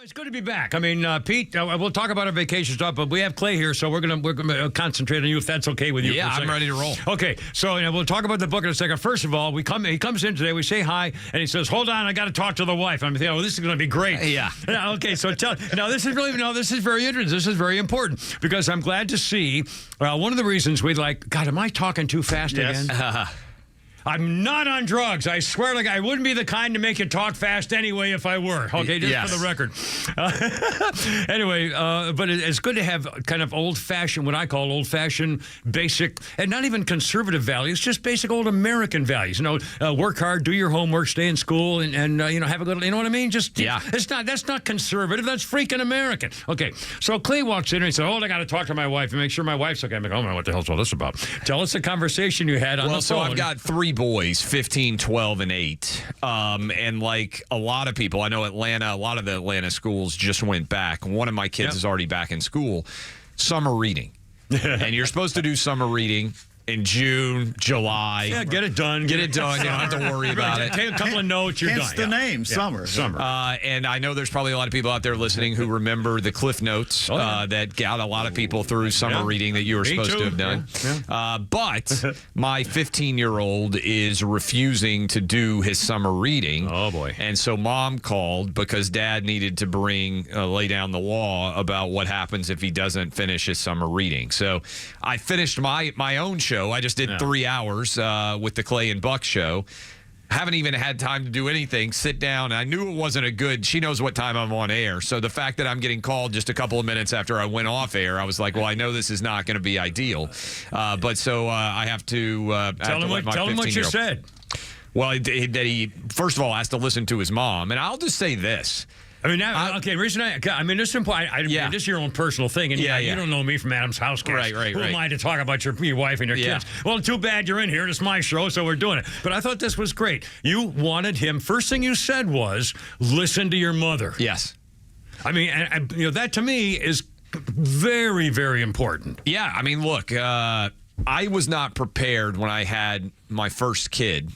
It's good to be back. I mean, Pete, we'll talk about our vacation stuff, but we have Clay here, so we're gonna concentrate on you if that's okay with you. Yeah, I'm ready to roll. Okay, so we'll talk about the book in a second. First of all, he comes in today, we say hi, and he says, "Hold on, I got to talk to the wife." I'm thinking, "Oh, this is going to be great." Yeah. Okay, so this is very interesting. This is very important because I'm glad to see one of the reasons we like. God, am I talking too fast again? I'm not on drugs. I swear to God, I wouldn't be the kind to make you talk fast anyway if I were. Okay, just for the record. Anyway, but it's good to have kind of old-fashioned, what I call old-fashioned, basic, and not even conservative values, just basic old American values. Work hard, do your homework, stay in school, and have a good, you know what I mean? That's not conservative. That's freaking American. Okay, so Clay walks in and he said, "Oh, I got to talk to my wife and make sure my wife's okay." I'm like, "Oh, man, what the hell's all this about?" Tell us the conversation you had on the phone. So I've got 3 boys, 15, 12, and 8. And like a lot of people, I know Atlanta, a lot of the Atlanta schools just went back. One of my kids is already back in school. Summer reading. And you're supposed to do summer reading in June, July. Yeah, get it done. Get it done. You don't have to worry about it. Take a couple of notes, you're Hence done. the name, Summer. And I know there's probably a lot of people out there listening who remember the Cliff Notes that got a lot of people through summer reading that you were supposed to have done. But my 15-year-old is refusing to do his summer reading. Oh, boy. And so Mom called because Dad needed to lay down the law about what happens if he doesn't finish his summer reading. So I finished my own show. I just did 3 hours with the Clay and Buck show. Haven't even had time to do anything. Sit down. I knew it wasn't a good. She knows what time I'm on air. So the fact that I'm getting called just a couple of minutes after I went off air, I was like, well, I know this is not going to be ideal. But so I have to tell him what you said. Well, that he first of all has to listen to his mom, and I'll just say this. I mean, reason this is important. This is your own personal thing, and you don't know me from Adam's House. Right. Who am I to talk about your wife and your kids? Well, too bad you're in here. It's my show, so we're doing it. But I thought this was great. You wanted him. First thing you said was, listen to your mother. Yes. I mean, that to me is very, very important. Yeah. I mean, look, I was not prepared when I had my first kid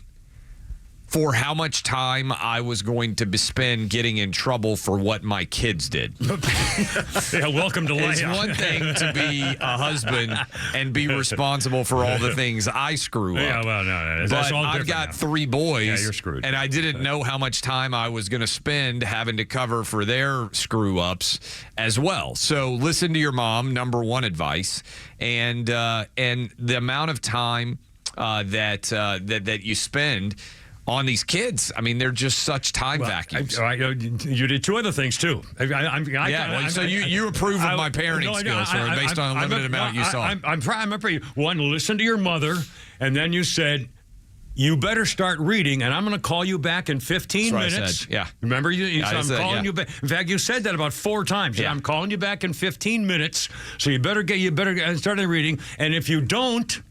for how much time I was going to spend getting in trouble for what my kids did. Welcome to life. It's one thing to be a husband and be responsible for all the things I screw up. Yeah, well, no. But I've got 3 boys. Yeah, you're screwed. And I didn't know how much time I was going to spend having to cover for their screw-ups as well. So listen to your mom, number 1 advice. And the amount of time that you spend on these kids, I mean, they're just such time vacuums. You did 2 other things, too. So you approve of my parenting skills based on a limited amount you saw. I'm proud. One, listen to your mother, and then you said, you better start reading, and I'm going to call you back in 15 minutes. I said, yeah. Remember, I'm calling you back. In fact, you said that about 4 times. Yeah. I'm calling you back in 15 minutes, so you better start reading, and if you don't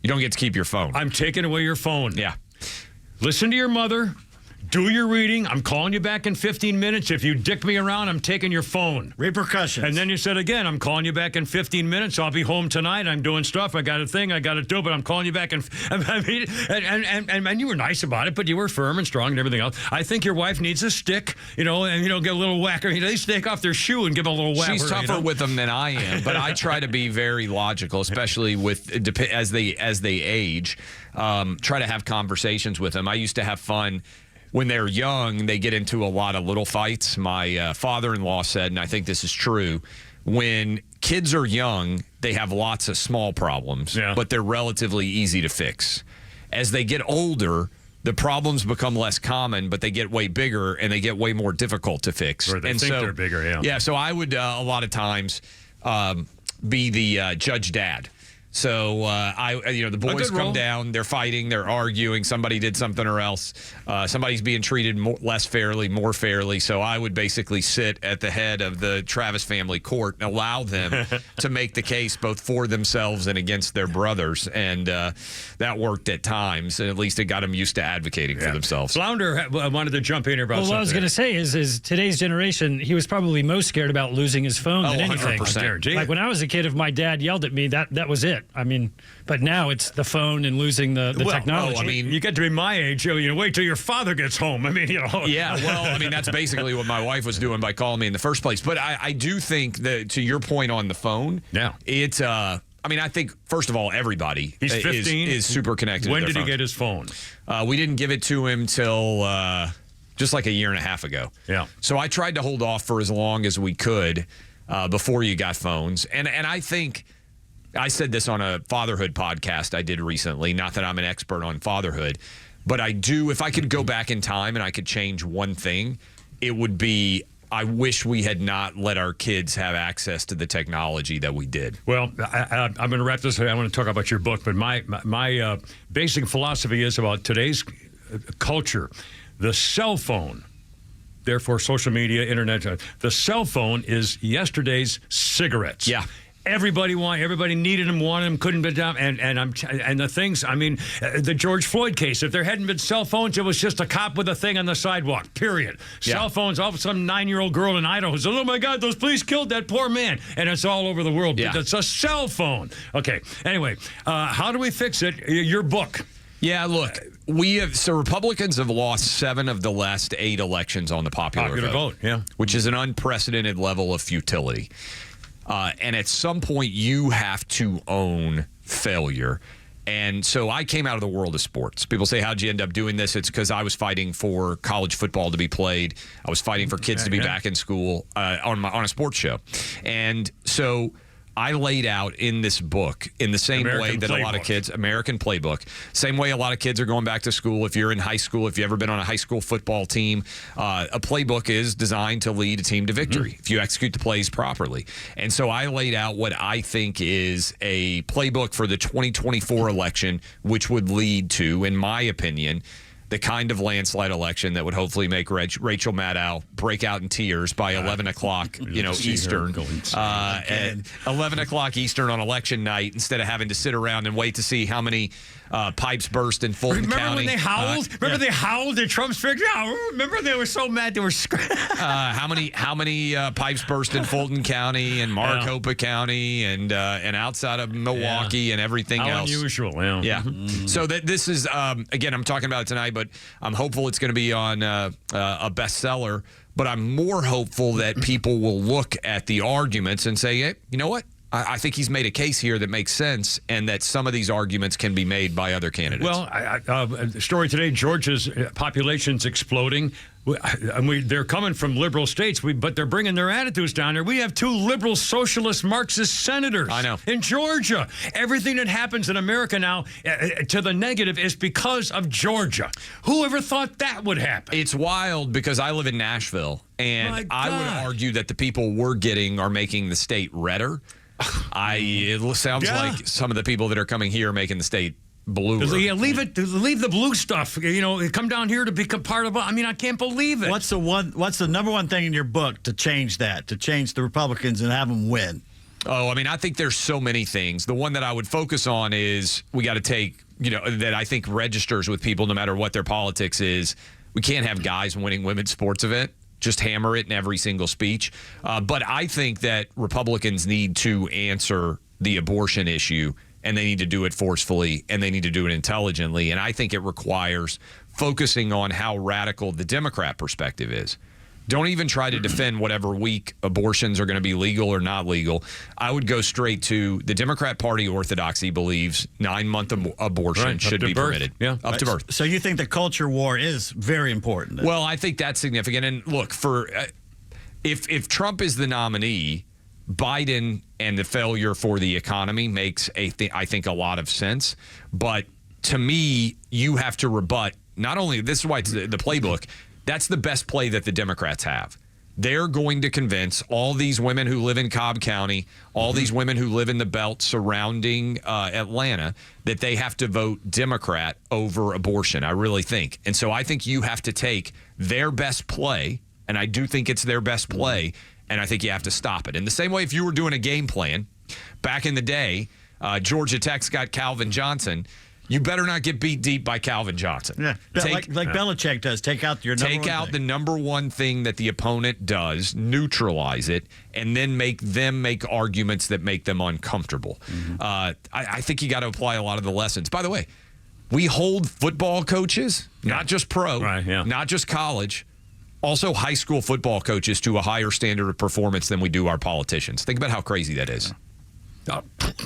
get to keep your phone. I'm taking away your phone. Yeah. Listen to your mother. Do your reading. I'm calling you back in 15 minutes. If you dick me around, I'm taking your phone. Repercussions. And then you said again, I'm calling you back in 15 minutes. I'll be home tonight. I'm doing stuff. I got a thing I got to do, but I'm calling you back. And you were nice about it, but you were firm and strong and everything else. I think your wife needs a stick, and get a little whacker. They take off their shoe and give them a little whacker. She's tougher with them than I am, but I try to be very logical, especially as they age. Try to have conversations with them. I used to have fun. When they're young, they get into a lot of little fights. My father-in-law said, and I think this is true, when kids are young, they have lots of small problems, but they're relatively easy to fix. As they get older, the problems become less common, but they get way bigger, and they get way more difficult to fix. Or they think they're bigger, Yeah, so I would, a lot of times, be the judge dad. So the boys come down, they're fighting, they're arguing, somebody did something or else, somebody's being treated less fairly, more fairly. So I would basically sit at the head of the Travis family court and allow them to make the case both for themselves and against their brothers. And that worked at times, and at least it got them used to advocating for themselves. Flounder wanted to jump in here about something. What I was going to say is today's generation, he was probably most scared about losing his phone than anything. 100%. Like when I was a kid, if my dad yelled at me, that was it. it. I mean, but now it's the phone and losing the technology. I mean, you get to be my age, wait till your father gets home. I mean, Yeah, well, I mean, that's basically what my wife was doing by calling me in the first place. But I do think that, to your point on the phone, it's I mean, I think, first of all, everybody He's 15. is super connected. When to their did he phone. get his phone? We didn't give it to him till just like a year and a half ago. Yeah. So I tried to hold off for as long as we could before you got phones. And I think I said this on a fatherhood podcast I did recently. Not that I'm an expert on fatherhood, but I do. If I could go back in time and I could change one thing, it would be, I wish we had not let our kids have access to the technology that we did. Well, I'm going to wrap this up. I want to talk about your book, but my basic philosophy is about today's culture. The cell phone, therefore social media, internet, the cell phone is yesterday's cigarettes. Yeah. Everybody needed them, wanted them, couldn't be done. And the things, I mean, the George Floyd case, if there hadn't been cell phones, it was just a cop with a thing on the sidewalk, period. Yeah. Cell phones, all of a sudden, 9-year-old girl in Idaho says, oh my God, those police killed that poor man. And it's all over the world. Yeah. It's a cell phone. Okay. Anyway, how do we fix it? Your book. Yeah, look, Republicans have lost 7 of the last 8 elections on the popular vote. Yeah. Which is an unprecedented level of futility. And at some point, you have to own failure. And so I came out of the world of sports. People say, how'd you end up doing this? It's because I was fighting for college football to be played. I was fighting for kids to be back in school on a sports show. And so I laid out in this book in the same way that a lot of kids, American Playbook, same way a lot of kids are going back to school. If you're in high school, if you've ever been on a high school football team, a playbook is designed to lead a team to victory if you execute the plays properly. And so I laid out what I think is a playbook for the 2024 election, which would lead to, in my opinion, the kind of landslide election that would hopefully make Rachel Maddow break out in tears by 11 o'clock, Eastern. At 11 o'clock Eastern on election night, instead of having to sit around and wait to see how many pipes burst in Fulton County. Remember when they howled? They howled at Trump's victory? Remember they were so mad they were screaming. How many pipes burst in Fulton County and Maricopa County and outside of Milwaukee and everything else? Unusual, yeah. So this is again, I'm talking about it tonight, but I'm hopeful it's going to be on a bestseller. But I'm more hopeful that people will look at the arguments and say, hey, you know what? I think he's made a case here that makes sense, and that some of these arguments can be made by other candidates. Well, story today, Georgia's population's exploding. They're coming from liberal states, but they're bringing their attitudes down there. We have 2 liberal, socialist, Marxist senators. I know. In Georgia. Everything that happens in America now to the negative is because of Georgia. Who ever thought that would happen? It's wild because I live in Nashville, and I would argue that the people we're getting are making the state redder. It sounds like some of the people that are coming here are making the state bluer. Yeah, leave the blue stuff. Come down here to become part of. I mean, I can't believe it. What's the number one thing in your book to change that? To change the Republicans and have them win? Oh, I mean, I think there's so many things. The one that I would focus on is we got to take, that I think registers with people no matter what their politics is. We can't have guys winning women's sports event. Just hammer it in every single speech. But I think that Republicans need to answer the abortion issue, and they need to do it forcefully, and they need to do it intelligently. And I think it requires focusing on how radical the Democrat perspective is. Don't even try to defend whatever week abortions are going to be legal or not legal. I would go straight to the Democrat Party orthodoxy believes 9-month abortion should be permitted. Yeah. Up to birth. So you think the culture war is very important? Then? Well, I think that's significant. And look, if Trump is the nominee, Biden and the failure for the economy makes I think a lot of sense. But to me, you have to rebut not only this is why it's the playbook. That's the best play that the Democrats have. They're going to convince all these women who live in Cobb County, all these women who live in the belt surrounding Atlanta, that they have to vote Democrat over abortion, I really think. And so I think you have to take their best play, and I do think it's their best play, and I think you have to stop it. In the same way, if you were doing a game plan, back in the day, Georgia Tech's got Calvin Johnson, You better not get beat deep by Calvin Johnson. Yeah, like Belichick does. Take out your number Take one out thing. the number one thing that the opponent does, neutralize it, and then make them make arguments that make them uncomfortable. I think you got to apply a lot of the lessons. By the way, we hold football coaches, not just pro, not just college, also high school football coaches to a higher standard of performance than we do our politicians. Think about how crazy that is.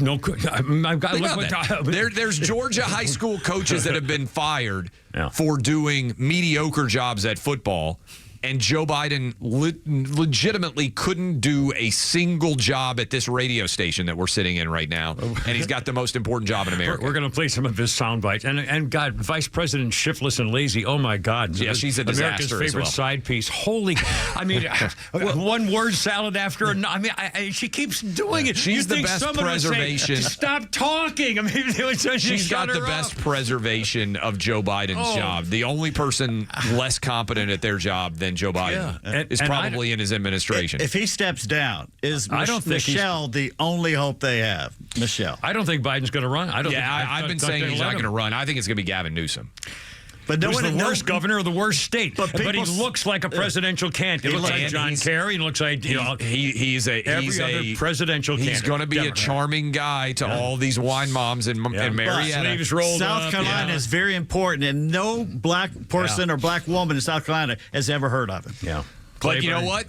No, I've got There's Georgia high school coaches that have been fired for doing mediocre jobs at football, and Joe Biden legitimately couldn't do a single job at this radio station that we're sitting in right now, and he's got the most important job in America. We're going to play some of his sound bites. And God, Vice President shiftless and lazy, oh my God. Yeah, she's a disaster America's as favorite well. side piece. Holy, I mean, one word salad after another. I mean, she keeps doing it. She's you the think best someone would say, preservation. Stop talking. I mean, She's got the best preservation of Joe Biden's job. The only person less competent at their job than Joe Biden is probably in his administration. If he steps down, is I don't think Michelle the only hope they have? Michelle. I don't think Biden's going to run. I've been saying he's not going to run. I think it's going to be Gavin Newsom. But no Who's one the worst governor of the worst state. But he people- looks like a presidential candidate. He looks like John Kerry. He looks like He's every other presidential candidate. He's going to be Democrat. a charming guy to all these wine moms and Marietta. Sleeves rolled South up, Carolina is very important, and no black person or black woman in South Carolina has ever heard of him. Yeah. But you know what?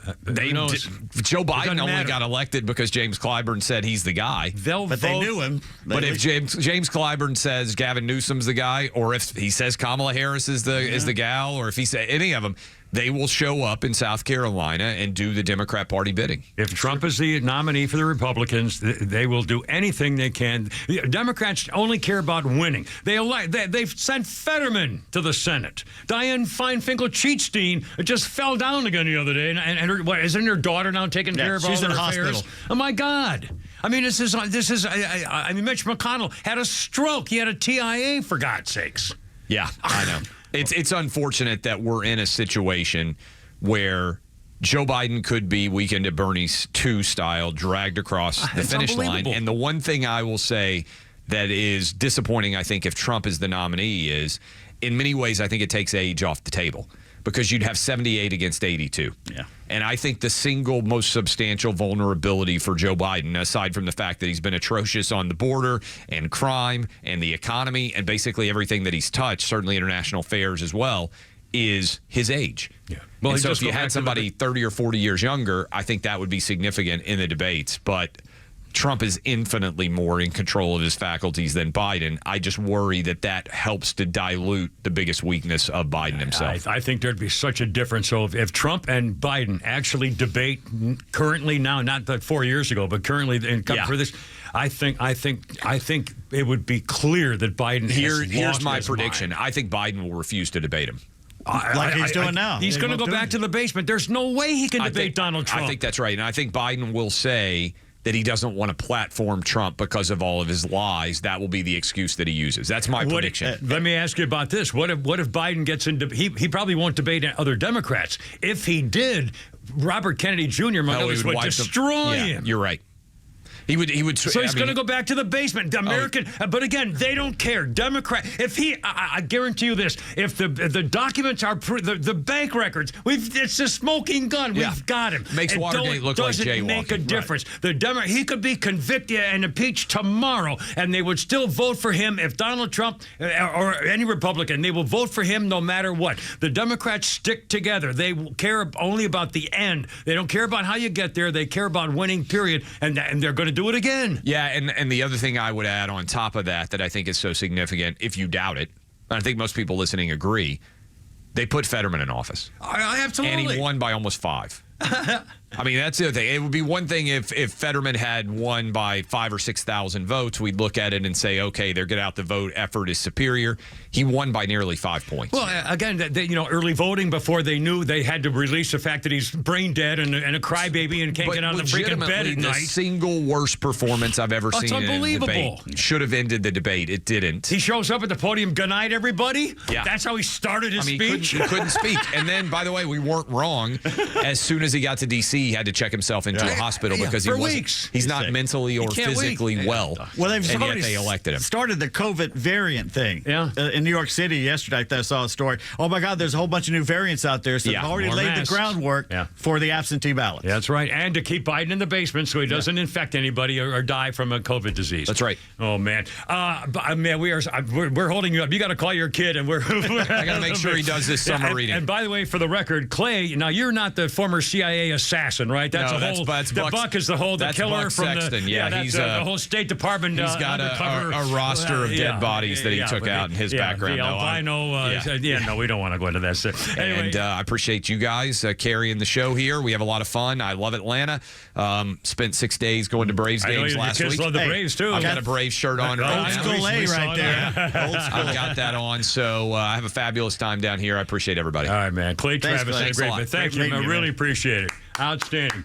Joe Biden only got elected because James Clyburn said he's the guy. But they knew him. But if James Clyburn says Gavin Newsom's the guy, or if he says Kamala Harris is the gal, or if he says any of them, they will show up in South Carolina and do the Democrat Party bidding. If Trump is the nominee for the Republicans, they will do anything they can. The Democrats only care about winning. They've sent Fetterman to the Senate. Dianne Feinfinkel-Cheatstein just fell down again the other day, and isn't her daughter now taking care of all she's in her hospital. affairs? Oh my God! I mean, this is. I mean, Mitch McConnell had a stroke. He had a TIA, for God's sakes. Yeah, I know. It's unfortunate that we're in a situation where Joe Biden could be Weekend at Bernie's 2 style dragged across the finish line. And the one thing I will say that is disappointing, I think, if Trump is the nominee is, in many ways, I think it takes age off the table because you'd have 78 against 82. Yeah. And I think the single most substantial vulnerability for Joe Biden, aside from the fact that he's been atrocious on the border and crime and the economy and basically everything that he's touched, certainly international affairs as well, is his age. Yeah. Well, so if you had somebody 30 or 40 years younger, I think that would be significant in the debates. But Trump is infinitely more in control of his faculties than Biden. I just worry that helps to dilute the biggest weakness of Biden himself. I think there'd be such a difference. So if Trump and Biden actually debate currently now, not 4 years ago, but currently for this, I think it would be clear that Biden Here's my his prediction. mind. I think Biden will refuse to debate him. Like he's doing now. He's going to go back to the basement. There's no way he can debate Donald Trump. I think that's right. And I think Biden will say that he doesn't want to platform Trump because of all of his lies. That will be the excuse that he uses. That's my prediction. Let me ask you about this. What if Biden gets into he probably won't debate other Democrats. If he did, Robert Kennedy Jr. would destroy him. You're right. He would. So he's going to go back to the basement. The American, but again, they don't care. Democrat. If he, I guarantee you this: if the documents are the bank records, it's a smoking gun. We've got him. Makes Watergate look like jaywalking. Doesn't make a difference. Right. He could be convicted and impeached tomorrow, and they would still vote for him. If Donald Trump or any Republican, they will vote for him no matter what. The Democrats stick together. They care only about the end. They don't care about how you get there. They care about winning. Period. And they're going to do it again. Yeah, and the other thing I would add on top of that I think is so significant, if you doubt it, and I think most people listening agree, they put Fetterman in office. I absolutely. And he won by almost 5. I mean, that's the other thing. It would be one thing if Fetterman had won by 5,000 or 6,000 votes. We'd look at it and say, okay, their get out the vote effort is superior. He won by nearly 5 points. Well, again, early voting before they knew they had to release the fact that he's brain dead and a crybaby and can't get out of the freaking bed at the night. single worst performance I've ever seen in a debate. Should have ended the debate. It didn't. He shows up at the podium, good night, everybody. Yeah. That's how he started his speech. He couldn't speak. And then, by the way, we weren't wrong. As soon as he got to D.C., he had to check himself into a hospital because for he wasn't. weeks. He's not mentally or can't physically well. Well, they've and yet already they elected him. started the COVID variant thing. Yeah. In New York City yesterday, I saw a story. Oh my God, there's a whole bunch of new variants out there. So Yeah, they've already more laid masks. the groundwork Yeah. for the absentee ballots. Yeah, that's right. And to keep Biden in the basement so he doesn't infect anybody or die from a COVID disease. That's right. Oh man, man, we're holding you up. You got to call your kid, and we're. I got to make sure he does this summer reading. And by the way, for the record, Clay. Now you're not the former CIA assassin, right? That's No, a whole. that's the Buck- Buck is the whole. The that's killer Buck from Sexton. the. Yeah, that's he's the whole State Department. He's got undercover, a roster of dead bodies that he took but out in his background. The No, albino. No, we don't want to go into that. So, anyway, And I appreciate you guys carrying the show here. We have a lot of fun. I love Atlanta. Spent 6 days going to Braves I know games your last kids week. love the Braves too. I've got a Braves shirt on right Old now. school A right there. Old school. I've got that on. So I have a fabulous time down here. I appreciate everybody. All right, man. Clay Thanks, Travis, Clay. had a great. Thanks a lot. Thank Great you. I meeting you, really man. appreciate it. Outstanding.